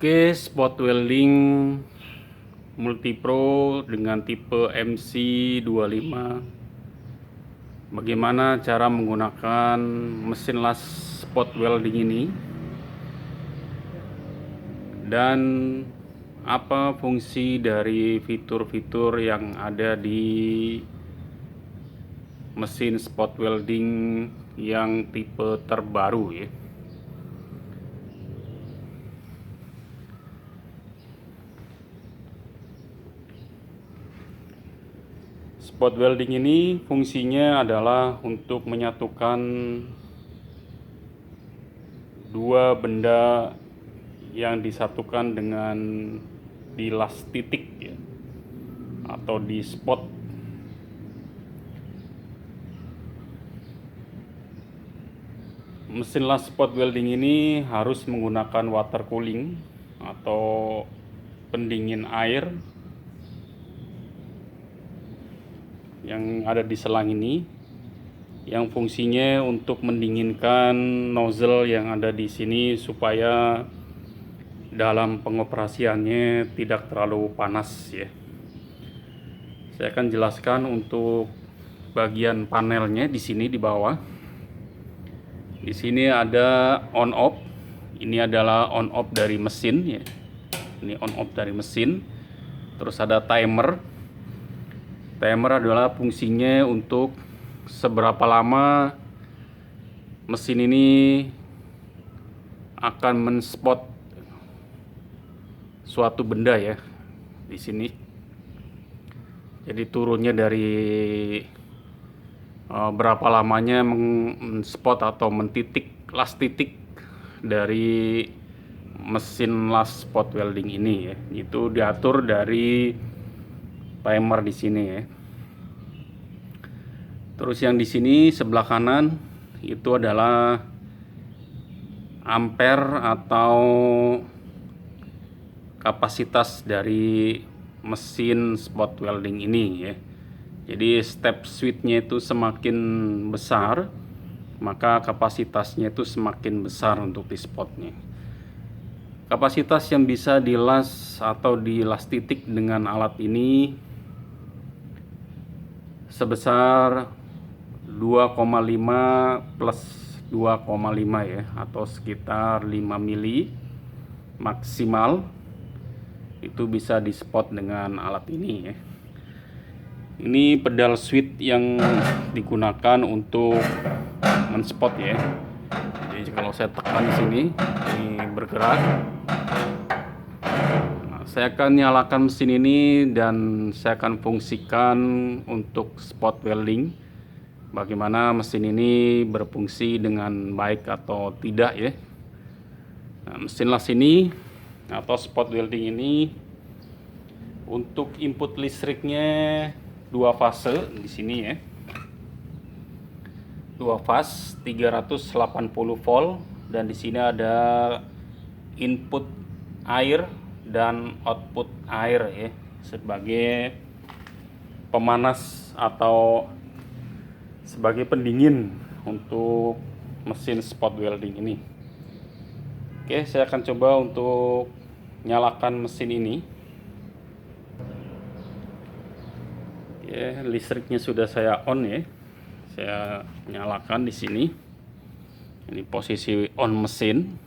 Oke, spot welding multipro dengan tipe MC25. Bagaimana cara menggunakan mesin las spot welding ini dan apa fungsi dari fitur-fitur yang ada di mesin spot welding yang tipe terbaru ya. Spot welding ini fungsinya adalah untuk menyatukan dua benda yang disatukan dengan dilas titik ya, atau di spot. Mesin las spot welding ini harus menggunakan water cooling atau pendingin air yang ada di selang ini, yang fungsinya untuk mendinginkan nozzle yang ada di sini supaya dalam pengoperasiannya tidak terlalu panas ya. Saya akan jelaskan untuk bagian panelnya di sini di bawah. Di sini ada on off. Ini adalah on off dari mesin ya. Ini on off dari mesin. Terus ada timer. Timer adalah fungsinya untuk seberapa lama mesin ini akan men-spot suatu benda ya di sini. Jadi turunnya dari berapa lamanya men-spot atau mentitik las titik dari mesin las spot welding ini ya. Itu diatur dari timer di sini ya. Terus yang di sini sebelah kanan itu adalah ampere atau kapasitas dari mesin spot welding ini ya. Jadi step switch-nya itu semakin besar, maka kapasitasnya itu semakin besar untuk di spotnya. Kapasitas yang bisa dilas atau dilas titik dengan alat ini sebesar 2,5 plus 2,5 ya, atau sekitar 5 mili maksimal. Itu bisa di spot dengan alat ini ya. Ini pedal switch yang digunakan untuk men-spot ya. Jadi kalau saya tekan di sini, ini bergerak. Saya akan nyalakan mesin ini dan saya akan fungsikan untuk spot welding. Bagaimana mesin ini berfungsi dengan baik atau tidak ya. Nah, mesin las ini atau spot welding ini untuk input listriknya dua fase di sini ya. Dua fase 380 volt, dan di sini ada input air dan output air ya, sebagai pemanas atau sebagai pendingin untuk mesin spot welding ini. Oke, saya akan coba untuk nyalakan mesin ini. Ya, listriknya sudah saya on ya. Saya nyalakan di sini. Ini posisi on mesin.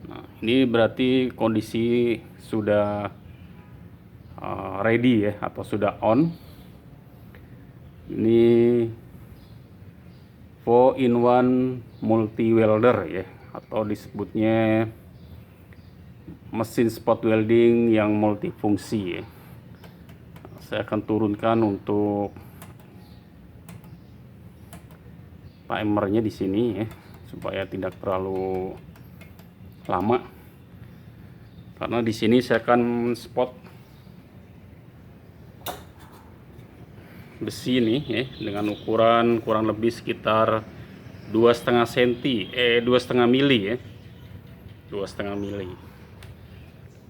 Nah, ini berarti kondisi sudah ready ya, atau sudah on. Ini 4-in-1 multi welder ya, atau disebutnya mesin spot welding yang multifungsi ya. Saya akan turunkan untuk timernya di sini ya, supaya tidak terlalu lama. Karena di sini saya akan spot besi ini ya, dengan ukuran kurang lebih sekitar 2,5 cm, 2,5 mili ya, 2,5 mili.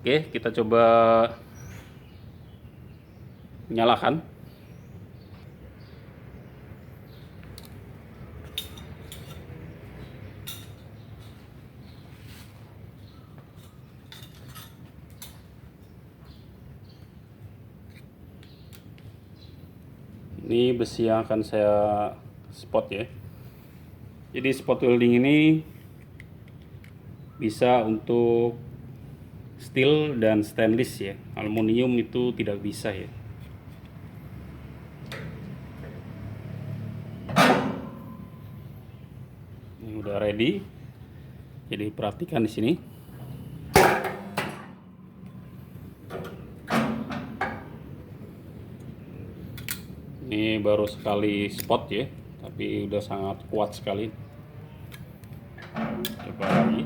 Oke, kita coba nyalakan. Ini besi yang akan saya spot ya. Jadi spot welding ini bisa untuk steel dan stainless ya. Aluminium itu tidak bisa ya. Ini udah ready. Jadi perhatikan di sini. Ini baru sekali spot ya, tapi udah sangat kuat sekali. Coba lagi.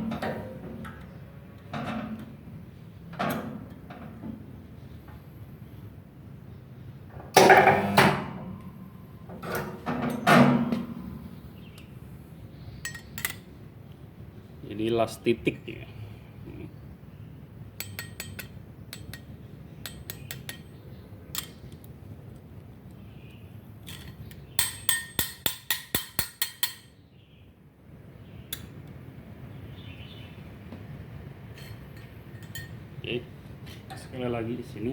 Jadi last titik ya. Oke, sekali lagi di sini.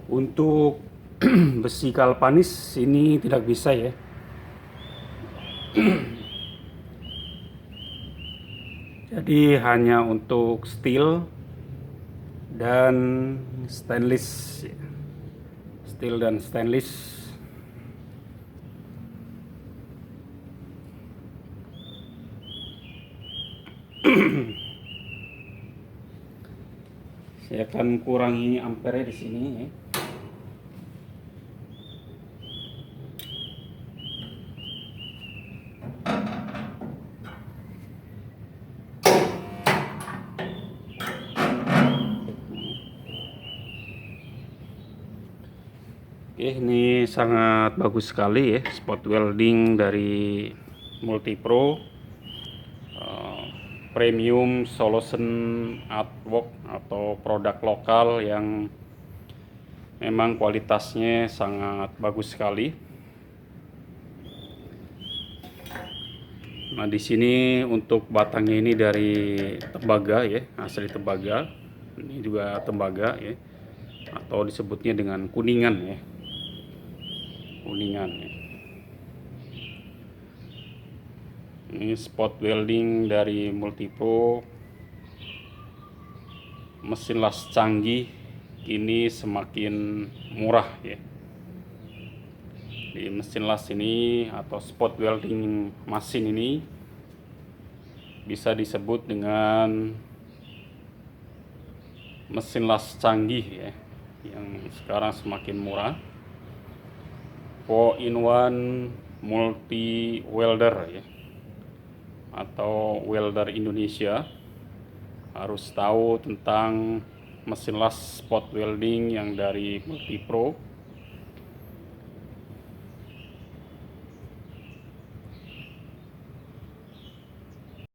Untuk besi galvanis ini tidak bisa ya. Jadi hanya untuk steel dan stainless. Steel dan stainless. Saya akan kurangi ampere di sini ya. Oke, ini sangat bagus sekali ya, spot welding dari Multipro, premium solution artwork atau produk lokal yang memang kualitasnya sangat bagus sekali. Nah, di sini untuk batangnya ini dari tembaga ya, asli tembaga. Ini juga tembaga ya, atau disebutnya dengan kuningan ya. Kuningan ya. Ini spot welding dari Multipro, mesin las canggih ini semakin murah ya. Di mesin las ini atau spot welding mesin ini bisa disebut dengan mesin las canggih ya, yang sekarang semakin murah. 4-in-1 multi welder ya, atau welder Indonesia harus tahu tentang mesin las spot welding yang dari Multipro.